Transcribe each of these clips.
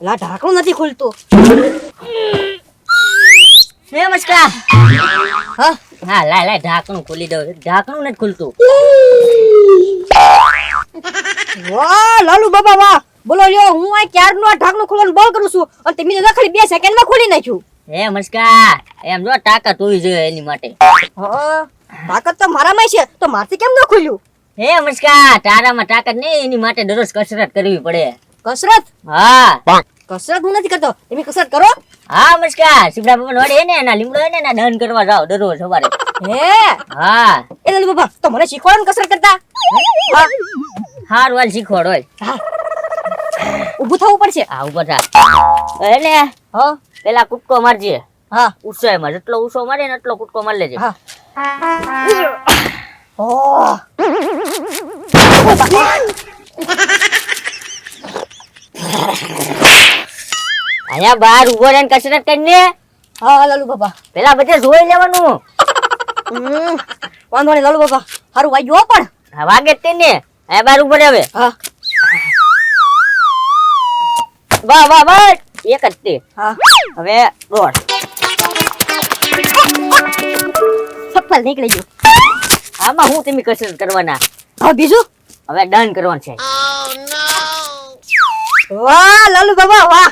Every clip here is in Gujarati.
લા ઢાંકણું નથી ખુલતું. નમસ્કાર. હા હા લાય ઢાંકણું ખોલી દઉં. ઢાંકણું નથી ખુલતું. વાહ લાલુ બાબા વાહ. બોલો લ્યો, હું આ ક્યારનું આ ઢાંકણું ખોલવાનું બંધ કરું છું અને તમે તો ખાલી 2 સેકન્ડમાં ખોલી નાખ્યું. નમસ્કાર. એમ જો તાકાત હોવી જોઈએ એની માટે. હા તાકાત તો મારામાં છે, તો મારથી કેમ ન ખુલ્યું? નમસ્કાર. તારામાં તાકાત નહીં, એની માટે દરરોજ કસરત કરવી પડે. કસરત? હા કસરત હું નથી કરતો, તમે કસરત કરો? હા નમસ્કાર. શિવડા બાબા વડે હે ને એના લીમડો હે ને એના દહન કરવા જાવ દરરોજ સવારે. હે હા એ લાલુ બાબા તો મને શીખવાડો ને કસરત કરતા. હા હારું હાલ શીખવાડ હોય. હા ઊભું થવું પડશે. હા ઉભા થા. એને હા પેલા કૂદકો મારજે. હા ઉસો એમાં જેટલો ઉસો મારે ને એટલો કૂદકો મારી લેજે. હા ઓહ અહીંયા બહાર ઉભો રહીને કસરત કરીને હા લાલુ બાબા. પેલા બધે જોઈ લેવાનું. વાંધો નહીં લાલુ બાબા, હારું વાગ્યું હો પણ. હા વાગે જ તેને. અહીંયા બહાર ઉભો રહે હવે. હા વાહ વાહ વાહ. એક જ તે. હા હવે દોડ. સફળ નીકળી ગયું. આમાં હું તમે કસરત કરવાના. હા બીજું? હવે ડન કરવાનું છે. વાહ લાલુ બાબા વાહ.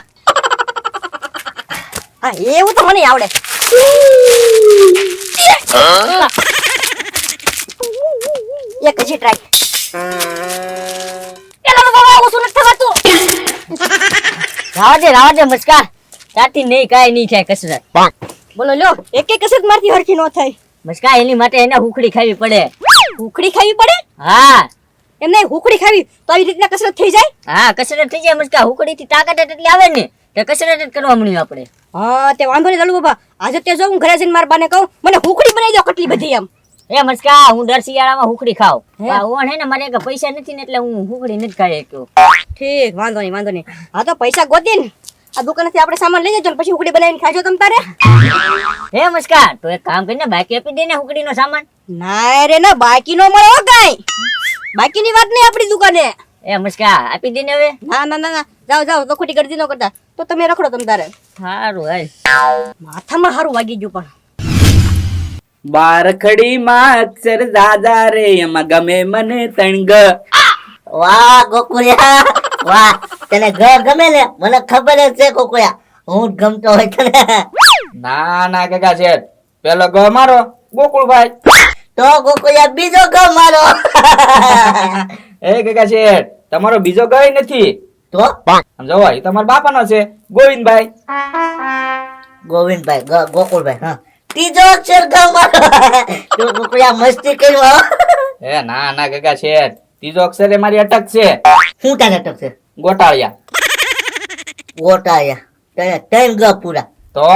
હા એવું તો મને આવડે. એક હજી ટ્રાય. એ લાલુ બાબા ઓછું નથી થવાતું. રાવા દે મસ્કા. ત્યાંથી નહીં કાંઈ નહીં થાય કસરત. બોલો લ્યો, એક કસરત મારથી હરખી ન થાય. મસ્કા એની માટે એને હુકડી ખાવી પડે. હુકડી ખાવી પડે? હા એમ નહીં, હુકડી ખાવી તો આવી રીતના કસરત થઈ જાય? હા કસરત થઈ જાય મસ્કા. હુકડી થી તાકાત એટલી આવે ને તે કસરત જ કરવા મળ્યું આપણે. હા તે વાંધો નહીં લાલુ બાબા. આજે તે જો હું ઘરે જઈને મારા બાને કહું મને હુકડી બનાવી દો કેટલી બધી એમ. એ મસ્કા હું દર શિયાળામાં હુકડી ખાવ. હે? ઓણ હે ને મારે એક પૈસા નથી ને એટલે હું હુકડી નથી ખાઈ શક્યો. ઠીક વાંધો નહીં વાંધો નહીં. હા તો પૈસા ગોતીને આ દુકાનેથી આપણે સામાન લઈ જજો ને પછી હુકડી બનાવીને ખાજો તમ તારે. હે મસ્કા તો એક કામ કરીને બાકી આપી દે ને હુકડી નો સામાન. ના રે ના, બાકી નો મળે હો કાઈ. બાકીની વાત નહીં આપણી દુકાને. એ મસ્કા આપી દે ને હવે. ના ના ના ના, જાઓ જાઓ તો ખોટી ગરદી ન કરતા. તો તમે રખડો તમ તારે. સારું હાલ. માથામાં હારું વાગી ગયું પણ. બારખડી માં અક્ષર દાદા રે એમાં ગમે મને તણગ. વાહ ગોકુળિયા વાહ, તને ગમે ને? મને ખબર જ છે ગોકુળિયા, હું જ ગમતો હોય તને. ના ના કાકા શેઠ, પેલો ગ મારો ગોકુળભાઈ. તો ગોકુળિયા બીજો ગ મારો. એ કાકા શેઠ, તમારો બીજો ગય નથી. તો આમ જોવો એ તમારા બાપાનો છે ગોવિંદભાઈ. ગોવિંદભાઈ ગોકુળભાઈ. હા ત્રીજો અક્ષર ગ મારો. તો ગોકુળિયા મસ્તી કર્યો હો. એ ના ના કાકા શેઠ, ત્રીજો અક્ષર એ મારી અટક છે. શું તારે અટક છે? ગોટાળિયા. ગોટાળિયા તને 3 ગ પૂરા. તો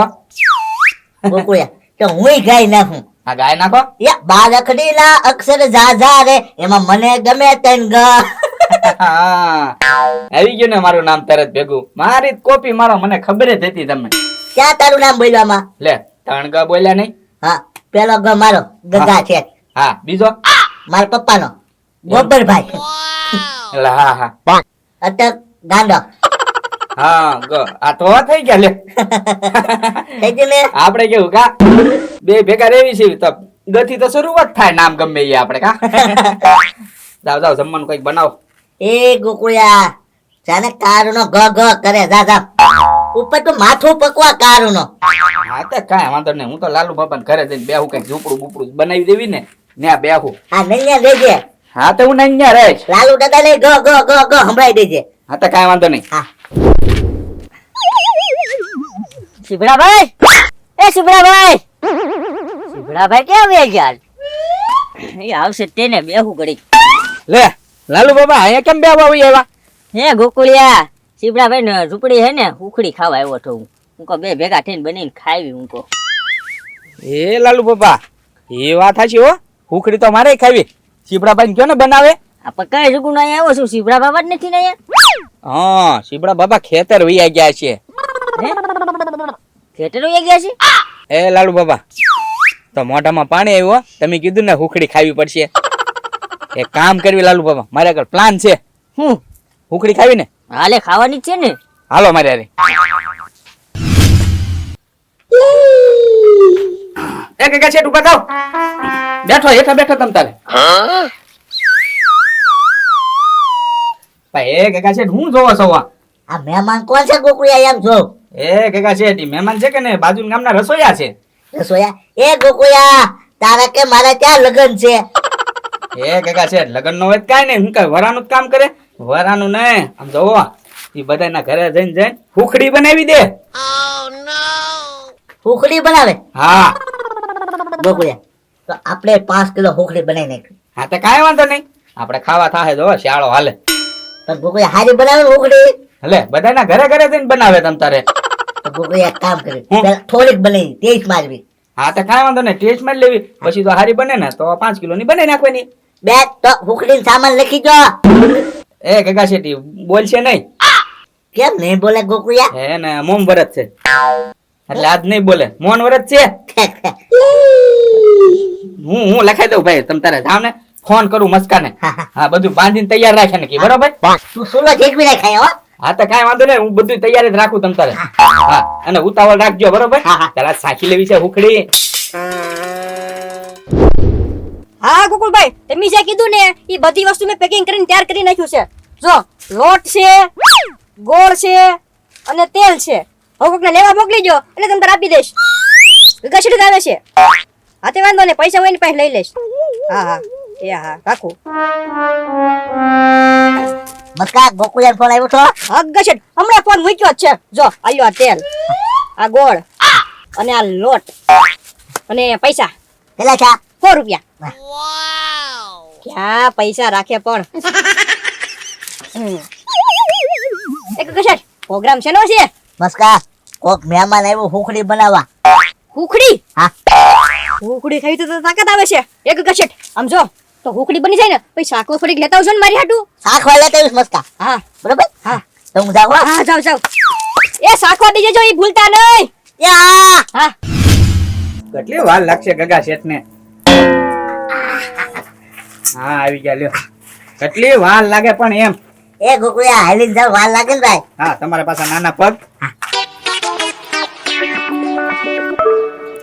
ગોકુળિયા તો હુંય ગાઈ નાખું. આ ગાય નાખો. યા બારખડી ના અક્ષર ઝાઝા રે એમાં મને ગમે 3 ગ. હા, આવી ગયું ને મારું નામ તરત ભેગું. મારી જ કોપી મારો, મને ખબર જ હતી તમે. ક્યાં તારું નામ બોલવામાં? લે 3 ગ બોલ્યા નહીં. હા પેલો ગ મારો ગગા છે. હા બીજો. મારા પપ્પાનો ગોબરભાઈ. એટલે હા હા અટક ગાંડો. હા ગ આ તો થઈ ગયા લે. થઈ ગયું ને? આપણે કેવું કા બે ભેગા રેવી છે તો ગથી તો શરૂઆત થાય નામ ગમે એ આપણે કા. જાવ જાવ જમવાનું કઈક બનાવો. એ ગોકુળિયા જાને કારુનો ગ ગ કરે. જા જા ઉપર તો માથું પકવા કારુનો. હા તો કાંઈ વાંધો નહીં, હું તો લાલુ બાપા ઘરે જઈને બેહું કઈક ઝૂપડું બુપડું બનાવી દેવી ને ત્યાં બેહું. આ નૈયા લેજે. હા તો હું નહીં ત્યાં રહીશ. લાલુ દાદા ને ગ ગ ગ ગ સંભળાઈ દેજે. હા તો કાંઈ વાંધો નહીં. હા શિવડાભાઈ, એ શિવડાભાઈ. શિવડાભાઈ ક્યાં ગયા યાર? એ આવશે તેને બેહું ઘડી. લે લાલુ બાબા અહીંયા કેમ બેહવા આવી આવ્યા? હે ગોકુળિયા, શિવડાભાઈ ને ઝૂંપડી હે ને ઉખડી ખાવા આવ્યો તો હું. હું કહું બે ભેગા થઈને બનીને ખાવી. હું કહું એ લાલુ બાબા એ વાત સાચી હો, ઉખડી તો મારે ખાવી. શીબડાભાઈ કયો ને બનાવે. આપણે કઈ જગું અહીંયા આવ્યો છું? શિવડા બાબા જ નથી ને અહીંયા. હા શીબડા બાબા ખેતર વૈયા ગયા છે. ખેતર વૈયા ગયા છે? એ લાલુ બાબા તો મોઢામાં પાણી આવ્યું. તમે કીધું ને ઉખડી ખાવી પડશે. એક કામ કરવી લાલુ બાબા, મારે આગળ પ્લાન છે. હું ઉખડી ખાવી ને, હાલે ખાવાની જ છે ને. હાલો મારે હારે. એ કાકા છે ઉભા થાવ. બેઠો હેઠા બેઠો તમ તારે. ભાઈ એ કાકા છે હું જોવો છો આ? આ મહેમાન કોણ છે ગોકુળિયા એમ જો? એ કાકા છે મહેમાન છે કે ને બાજુ ગામના રસોઈયા છે. રસોયા એ ગોકુળિયા તારા કે મારા ક્યાં લગન છે? એ કાકા છે લગન નો હોય તો કાંઈ નહીં, હું કઈ વરાનું જ કામ કરે. વરાનું ને આમ જોવો એ બધાના ઘરે જઈને હુખડી બનાવી દે. હુખડી બનાવે? હા ગોકુળિયા તો આપણે 5 કિલો હુખડી બનાવી નાખી. હા તો કાંઈ વાંધો નહીં, આપણે ખાવા થાય જો શાળો હાલે. પણ ગોકુળિયા હારી બનાવે ને હુખડી? એટલે બધાના ઘરે ઘરે જઈને બનાવે તમ તારે. તો ગોકુળિયા એક કામ કરી, હું? પહેલા થોડીક બનાવી ટેસ્ટ મારવી. હા તો કાંઈ વાંધો નહીં, ટેસ્ટ માં જ લેવી. પછી તો હારી બને ને તો 5 કિલો ની બનાવી નાખવાની. બે તો હુખડી સામાન લખી દો. એ કાકા શેઠી બોલશે નહીં. કેમ નહીં બોલે ગોકુળિયા? હે ને મોમ વરત છે એટલે આજ નહીં બોલે, મોન વરત છે. હું લખાઈ દઉં ભાઈ, તમ તારે જાવ ને ફોન કરું મસ્કાને. હા બધું બાંધીને તૈયાર રાખે ને કે બરોબર. તું સુલો ઠેકવી ના ખાય હો. હા તો કાંઈ વાંધો નહીં, હું બધું તૈયાર જ રાખું તમ તારે. હા અને ઉતાવળ રાખજો બરોબર. હા, હા. તારા સાખી લેવી છે હુખડી. હા ગોકુળભાઈ, તમે જે કીધું ને એ બધી વસ્તુ મેં પેકિંગ કરીને તૈયાર કરી નાખ્યું છે. જો લોટ છે, ગોળ છે અને તેલ છે. હવે કોકને લેવા મોકલી દો એટલે તમને આપી દઈશ. ગગા આવે છે. હા તે વાંધો ને, પૈસા હોય ને પાસે લઈ લઈશ. હા હા એ હા રાખું. મસ્કા ગોકુળિયા ફોન આવ્યો તો? હા ગગા હમણાં ફોન મૂક્યો જ છે. જો આલ્યો આ તેલ, આ ગોળ અને આ લોટ અને પૈસા કેટલા છે? 100 રૂપિયા. ક્યાં પૈસા રાખે પણ. એક ગગા પ્રોગ્રામ છે નો છે? મસ્કા કોક મહેમાન આવ્યો હુખડી બનાવવા. હુખડી? હા. હુખડી ખાવી તો તાકાત આવે છે. એક ગગા આમ જો તો હુખડી બની જાય ને પછી શાકો થોડીક લેતા આવજો ને મારી હાટુ. શાક વાળા તેવું મસ્કા. હા બરોબર? હા તો હું જાઉં હો. હા જાવ જાવ. એ શાકો દેજો જો ઈ ભૂલતા નહીં. યા હા કેટલી વાર લાગશે ગગા શેઠ ને? હા આવી ગયા લ્યો. કેટલી વાર લાગે પણ એમ. એ ગોકુળિયા હાલીને જાવ વાર લાગે ને ભાઈ. હા તમારા પાસે નાના પગ.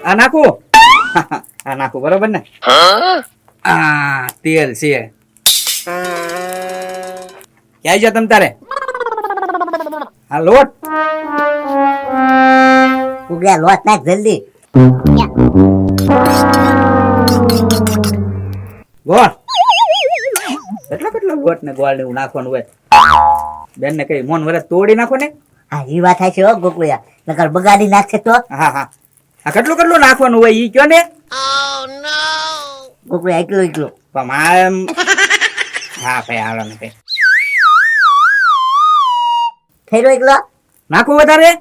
આ નાખું. આ નાખું બરોબર ને? આ તેલ છે. ક્યાં જો તમ તારે? આ લોટ. ગોકુળિયા લોટ નાખ જલ્દી. ગોળ. કેટલો ગોળ ને ગોળ ને એવું નાખવાનું હોય. બેન ને કઈ મોન વરસ તોડી નાખો ને. હા ઈ વાત થાય છે હો ગોકુળિયા, નકર બગાડી નાખશે તો. હા હા આ કેટલું નાખવાનું હોય ઈ કયો ને. ગોકુળિયા એકલો એકલો. પણ મારે હા ભાઈ હાલો ને ભાઈ. થઈ રહ્યો એકલો? નાખું વધારે?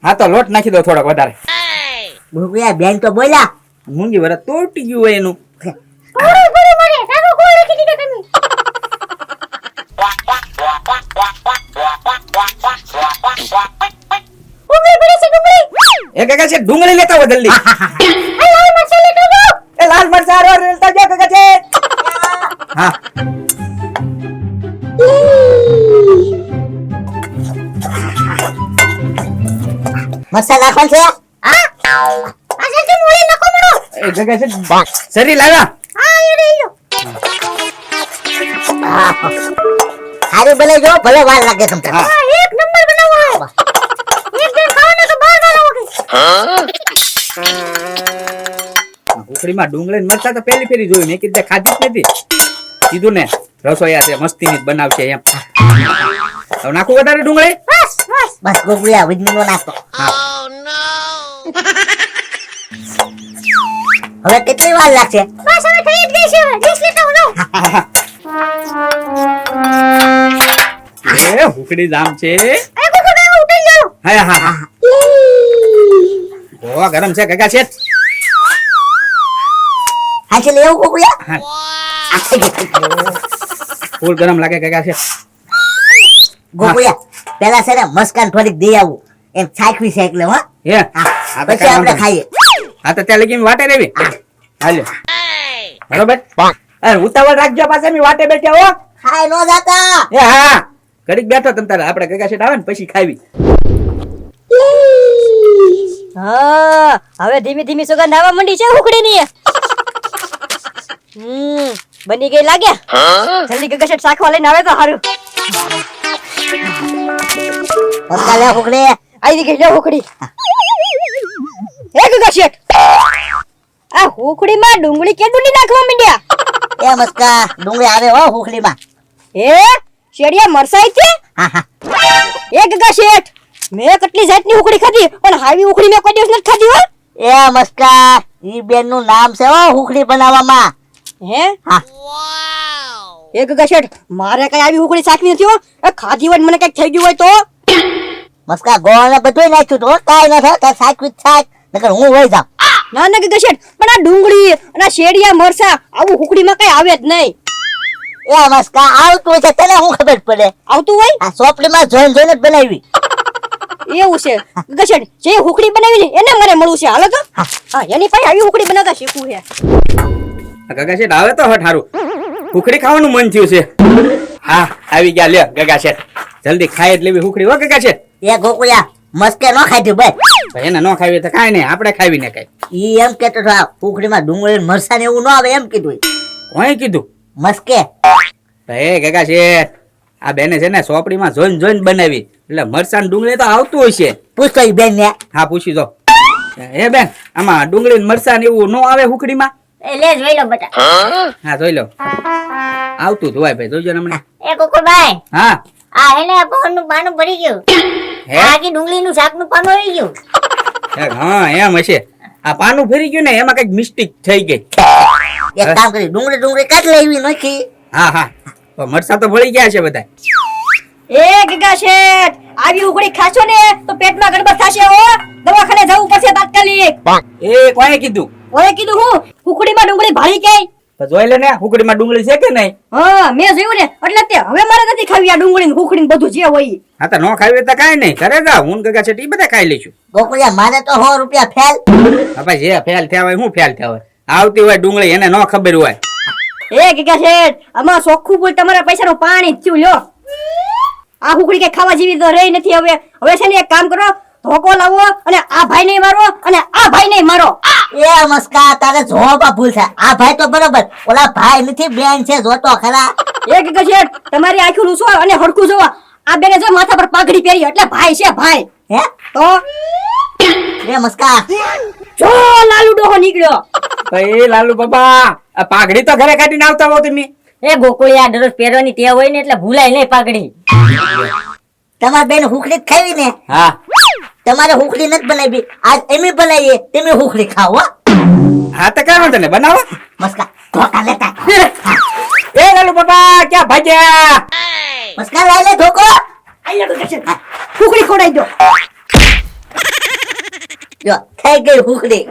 હા તો લોટ નાખી દો થોડોક વધારે. ગોકુળિયા બેન તો બોલ્યા. મૂંગી વરસ તોડી ગયું હોય એનું. એ કાકા છે ડુંગળી લેતા હોય જલ્દી. એ લાલ મરચા લેતા જાઓ કાકા છે. હા મરચાં નાખવાનું છે? એ જગ્યા છે શરીર લાવ્યા. સારી બનાવી જો, ભલે વાર લાગે તમને. હા ઉકળીમાં ડુંગળી ને મરચા તો પહેલી ફેરી જોયું, મેં કીધું ખાધી જ નથી. કીધું ને રસોઈયા છે મસ્તી ની જ બનાવશે એમ. હવે નાખું વધારે ડુંગળી? બસ ગોકુળિયા વિજ્ઞાન નો નાખો. હવે કેટલી વાર લાગશે? એ ઉકળી જામ છે. હા હા હા ઓ ગરમ છે કાકા છે. હા છે લેવું ગોકુળિયા? હા ફૂલ ગરમ લાગે કાકા છે. ગોકુળિયા પેલા છે ને મસ્કાન થોડીક દઈ આવું, એમ છાકવી છે એટલે હો. હે હા, પછી આપણે ખાઈએ. હા તો ત્યાં લગી વાટે રેવી. હાલ્યો બરોબર ઉતાવળ રાખજો પાછા મેં વાટે બેઠા હો ખાઈ નો જાતા એ હા ઘડીક બેઠો તમ તારે આપણે ગગા શેઠ આવે ને પછી ખાવી હા હવે ધીમે ધીમે સુગંધ આવવા માંડી છે ઉખડીની બની ગઈ લાગ્યા જલ્દી ગગા શેઠ શાખવા લઈને આવે તો સારું મસ્કા લે ઉખડી આવી ગઈ લે ઉખડી એ ગગા શેઠ આ ઉખડીમાં ડુંગળી કે ડુંડી નાખવા માંડ્યા એ મસ્કા ડુંગળી આવે હો ઉખડીમાં એ શેડિયા મરસાઈ છે હા હા એ ગગા શેઠ મેં કેટલી જાતની ઉખડી ખાધી પણ હાવી ઉખડી મેં કોઈ દિવસ નથી ખાધી હો એ મસ્કા ઈ બેન નું નામ છે હો ઉખડી બનાવવામાં હે હા એ ગગા શેઠ મારે કઈ આવી ઉખડી શાકની નથી હો એ ખાધી હોય ને મને કઈક થઈ ગયું હોય તો મસ્કા ગોળ ને બધું નાખ્યું તો કાઈ ન થાય તાર સાચું થાક નકર હું વઈ જાઉં ના ના ગગા શેઠ પણ આ ડુંગળી અને આ શેડિયા મરસા આવું ઉખડીમાં કઈ આવે જ નહીં એ મસ્કા આવતું છે તને હું ખબર પડે આવતું હોય આ સોપડીમાં જોઈને જોઈને જ બનાવી એવું છે ગગા શેઠ જે ઉખડી બનાવી ને એને મારે મળવું છે હાલો તો હા એની પાસે આવી ઉખડી બનાવતા શીખવું છે ગગા શેઠ આવે તો હટ હારું ઉખડી ખાવાનું મન થયું છે હા આવી ગયા લે ગગા શેઠ જલ્દી ખાય એટલે લેવી ઉખડી હો ગગા શેઠ એ ગોકુળિયા મસ્કે ન ખાધું ભાઈ ભાઈ એને ન ખાવી તો કાંઈ નહીં આપણે ખાવી ને કઈ ઈ એમ કેતો હતો આ ઉખડીમાં ડુંગળી ને મરચાં ને એવું ન આવે એમ કીધું કોણે કીધું મસ્કે ભાઈ ગગા શેઠ આ બેને છે ને સોપડીમાં જોઈને જોઈને બનાવી એટલે મરચાં ડુંગળી તો આવતું હોય છે પૂછતો ઈ બેન ને હા પૂછી દો એ બેન આમાં ડુંગળી ને મરચાં ને એવું ન આવે ઉખડીમાં એ લે જોઈ લો બેટા હા જોઈ લો આવતું જ હોય ભાઈ જોઈજો ને હમણાં એ ગોકુળભાઈ હા આ એને પવનનું પાનું ભરી ગયું હે આખી ડુંગળીનું શાકનું પાનું આવી ગયું હા એમ હશે આ પાનું ફરી ગયું ને એમાં કઈક મિસ્ટેક થઈ ગઈ એક કામ કરી ડુંગળી ડુંગળી કાઢ લેવી નથી હા હા તો મરચાં તો ભળી ગયા છે બધા એ ગગા શેઠ આવી ઉખડી ખાશો ને તો પેટમાં ગડબડ થશે હો દવાખાને જવું પડશે તાત્કાલિક એ કોણે કીધું ઓએ કીધું હું ઉખડીમાં ડુંગળી ભાળી કે તો જોઈ લે ને ઉકડીમાં ડુંગળી છે કે નહીં હા મેં જોયું ને એટલે તે હવે મારે નથી ખાવી આ ડુંગળી ને ઉખડી ને બધું જે હોય ઈ. હા તો ન ખાવી હોય તો કાંઈ નહીં કરે જા હું ને ગગા છે એ બધા ખાઈ લઈશું ગોકુળિયા મારે તો 100 રૂપિયા ફેલ હા ભાઈ જે ફેલ થયા હોય હું ફેલ થયા હોય આવતી હોય ડુંગળી એને ન ખબર હોય એ ગગા શેઠ આમાં ચોખ્ખું બોલ તમારા પૈસાનું પાણી જ થયું લ્યો આ ઉખડી કે ખાવા જેવી તો રહી નથી હવે છે ને એક કામ કરો ધોકો લાવો અને આ ભાઈ ને મારો અને આ ભાઈ ને મારો એ મસ્કા તારે જોવા ભૂલ છે આ ભાઈ તો બરોબર ઓલા ભાઈ નથી બેન છે જોતો ખરા એ ગગા શેઠ તમારી આંખો લૂસો અને હરખું જોવા આ બેને જો માથા પર પાઘડી પહેરી એટલે ભાઈ છે ભાઈ હે તો એ મસ્કા જો લાલુ ડોહો નીકળ્યો ભાઈ લાલુ બાબા આ પાઘડી તો ઘરે કાઢીને આવતા હો તમે એ ગોકુળિયા દરરોજ પહેરવાની ટેવ હોય ને એટલે ભૂલાય નહીં પાઘડી તમાર બેન હુખડી જ ખાવી ને હા તમારે હુખડી નથી બનાવી આજ એમી બનાવીએ તમે હુખડી ખાઓ હો હા તો કાં વાંધો નહીં બનાવો મસ્કા ધોકા લેતા એ લાલુ બાબા ક્યાં ભાગ્યા મસ્કા લઈ લે ધોકો અહીંયા ગગા શેઠ ઉખડી ખોડાઈ દો જો થઈ ગઈ હુખડી